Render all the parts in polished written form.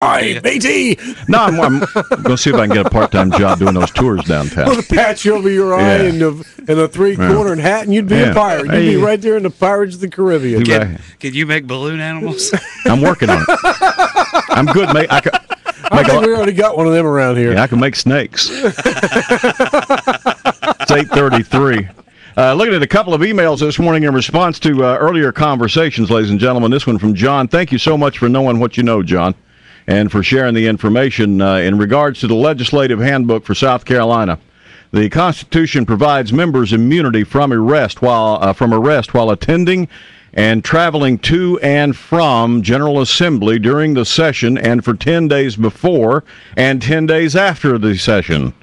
Hi, BT. No, I'm going to see if I can get a part-time job doing those tours downtown. With a patch over your eye and a three-cornered hat, and you'd be a pirate. You'd be right there in the Pirates of the Caribbean. Can you make balloon animals? I'm working on it. I'm good. I think we already got one of them around here. Yeah, I can make snakes. It's 8:33. Looking at a couple of emails this morning in response to earlier conversations, ladies and gentlemen. This one from John. Thank you so much for knowing what you know, John, and for sharing the information in regards to the legislative handbook for South Carolina. The Constitution provides members immunity from arrest while attending and traveling to and from General Assembly during the session and for 10 days before and 10 days after the session.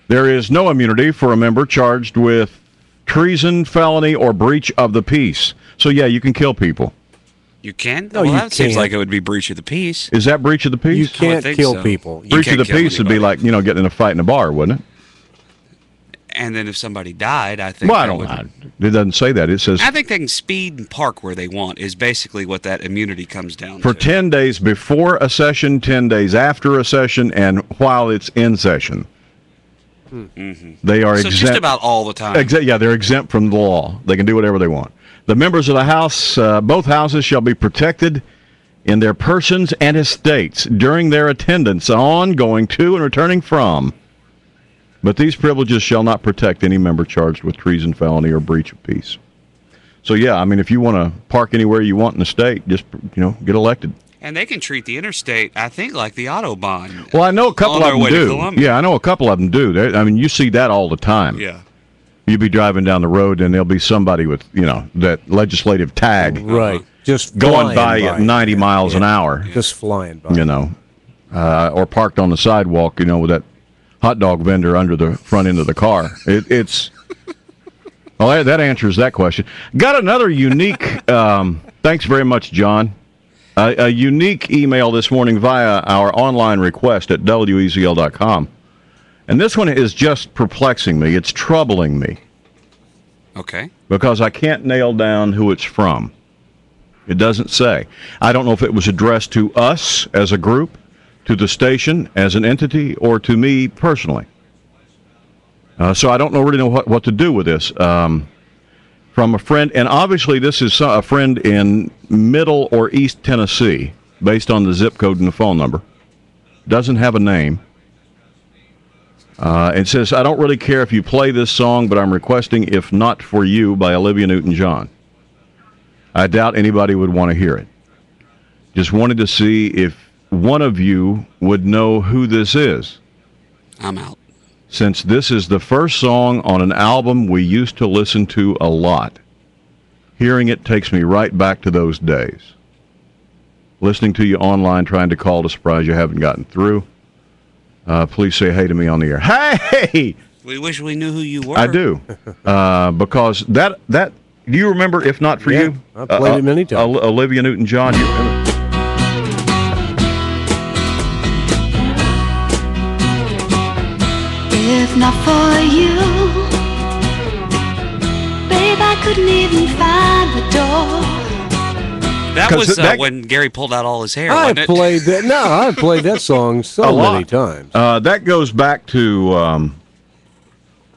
There is no immunity for a member charged with treason, felony, or breach of the peace. So, yeah, you can kill people. You can? No, well, you that seems can't. like it would be breach of the peace. Is that breach of the peace? You can't kill so. people. Breach of the peace would be like, getting in a fight in a bar, wouldn't it? And then if somebody died, I think. Well, I don't know. It doesn't say that. It says. I think they can speed and park where they want, is basically what that immunity comes down for to. 10 days before a session, 10 days after a session, and while it's in session. Mm-hmm. They are so exempt. just about all the time. Yeah, they're exempt from the law. They can do whatever they want. The members of the House, both houses, shall be protected in their persons and estates during their attendance on, going to, and returning from. But these privileges shall not protect any member charged with treason, felony, or breach of peace. So, yeah, I mean, if you want to park anywhere you want in the state, just, get elected. And they can treat the interstate, I think, like the Autobahn. Well, I know a couple of them do. Yeah, I know a couple of them do. You see that all the time. Yeah. You'd be driving down the road, and there'll be somebody with, that legislative tag. Right. Just going by at 90 miles an hour. Just flying by. Or parked on the sidewalk, with that hot dog vendor under the front end of the car. It's... Well, that answers that question. Got another unique... thanks very much, John. A unique email this morning via our online request at WEZL.com. And this one is just perplexing me. It's troubling me. Okay. Because I can't nail down who it's from. It doesn't say. I don't know if it was addressed to us as a group, to the station as an entity, or to me personally. So I don't really know what to do with this. From a friend, and obviously this is a friend in Middle or East Tennessee, based on the zip code and the phone number. Doesn't have a name. It says, I don't really care if you play this song, but I'm requesting If Not For You by Olivia Newton-John. I doubt anybody would want to hear it. Just wanted to see if one of you would know who this is. I'm out. Since this is the first song on an album we used to listen to a lot. Hearing it takes me right back to those days. Listening to you online, trying to call to surprise you haven't gotten through. Please say hey to me on the air. Hey! We wish we knew who you were. I do. Because that do you remember If Not For You? I've played it many times. Olivia Newton-John, you remember? If not for you, babe, I couldn't even find the door. That was when Gary pulled out all his hair, I played that song so many times. That goes back to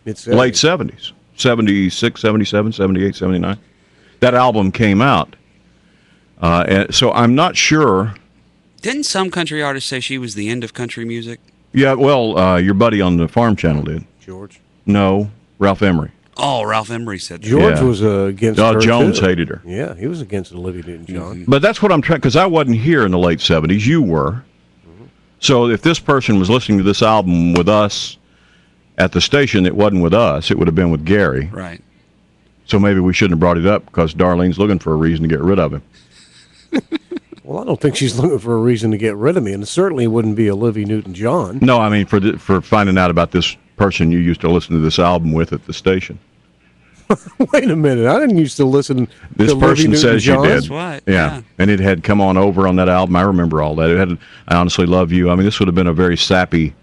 It's late 70s. 76, 77, 78, 79. That album came out. And so I'm not sure. Didn't some country artists say she was the end of country music? Yeah, well, your buddy on the Farm Channel did. George? No, Ralph Emery. Oh, Ralph Emery said that. George was against her, Jones too. hated her. Yeah, he was against Olivia Newton-John. But that's what I'm trying, because I wasn't here in the late 70s. You were. So if this person was listening to this album with us at the station, it wasn't with us. It would have been with Gary. Right. So maybe we shouldn't have brought it up because Darlene's looking for a reason to get rid of him. Well, I don't think she's looking for a reason to get rid of me, and it certainly wouldn't be Olivia Newton-John. No, I mean for finding out about this person you used to listen to this album with at the station. Wait a minute, I didn't used to listen this to person Olivia says you Newton-John. did. That's right. Yeah, and it had come on over on that album. I remember all that. It had I Honestly Love You. I mean, this would have been a very sappy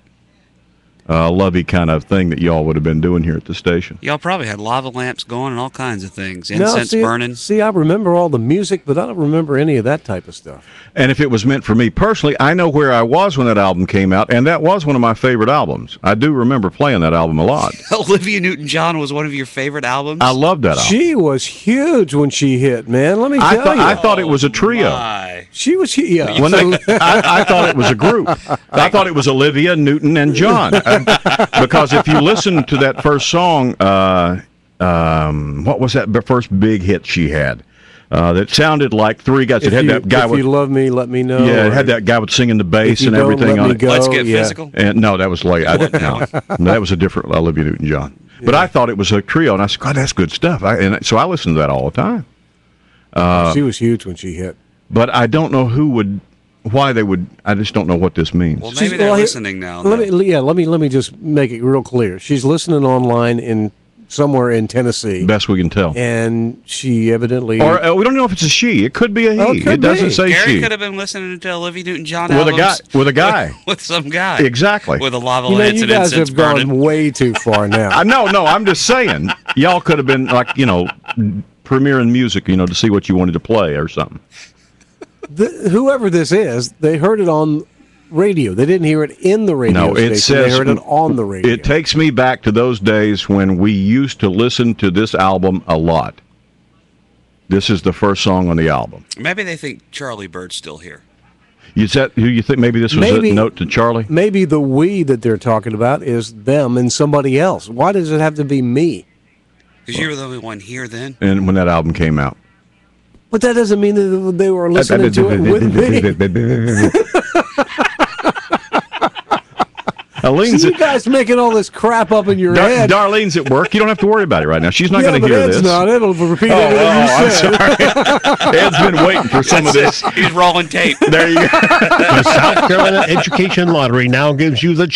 lovey kind of thing that y'all would have been doing here at the station. Y'all probably had lava lamps going and all kinds of things, incense burning. See, I remember all the music, but I don't remember any of that type of stuff. And if it was meant for me personally, I know where I was when that album came out, and that was one of my favorite albums. I do remember playing that album a lot. Olivia Newton-John was one of your favorite albums? I loved that album. She was huge when she hit, man. Let me tell you. I thought it was a trio. She was, yeah. I thought it was a group. I thought it was Olivia, Newton, and John. Because if you listen to that first song, what was that first big hit she had? That sounded like three guys. It had that guy if you love me, let me know. Yeah, it had that guy with singing the bass and everything on it. Let's Get Physical. And no, that was late. No, that was a different Olivia Newton-John. Yeah. But I thought it was a trio, and I said, God, that's good stuff. So I listened to that all the time. She was huge when she hit. But I don't know why they would. I just don't know what this means. Well, maybe they're listening now. Let me just make it real clear. She's listening online somewhere in Tennessee. Best we can tell. And she evidently... Or we don't know if it's a she. It could be a he. It doesn't say Gary she. Gary could have been listening to Olivia Newton-John albums. With a guy. With some guy. Exactly. With a lava lance and You incense guys have burning. gone way too far now. No, I'm just saying. Y'all could have been like, premiering music, to see what you wanted to play or something. Whoever this is, they heard it on radio. They didn't hear it in the radio station. They heard it on the radio. It takes me back to those days when we used to listen to this album a lot. This is the first song on the album. Maybe they think Charlie Bird's still here. Who you think maybe this was a note to Charlie? Maybe the we that they're talking about is them and somebody else. Why does it have to be me? Because you were the only one here then. And when that album came out. But that doesn't mean that they were listening to it with me. See, you guys making all this crap up in your head. Darlene's at work. You don't have to worry about it right now. She's not going to hear Ed's this. Not. It'll repeat everything you said. I'm sorry. Ed's been waiting for some of this. He's rolling tape. There you go. The South Carolina Education Lottery now gives you the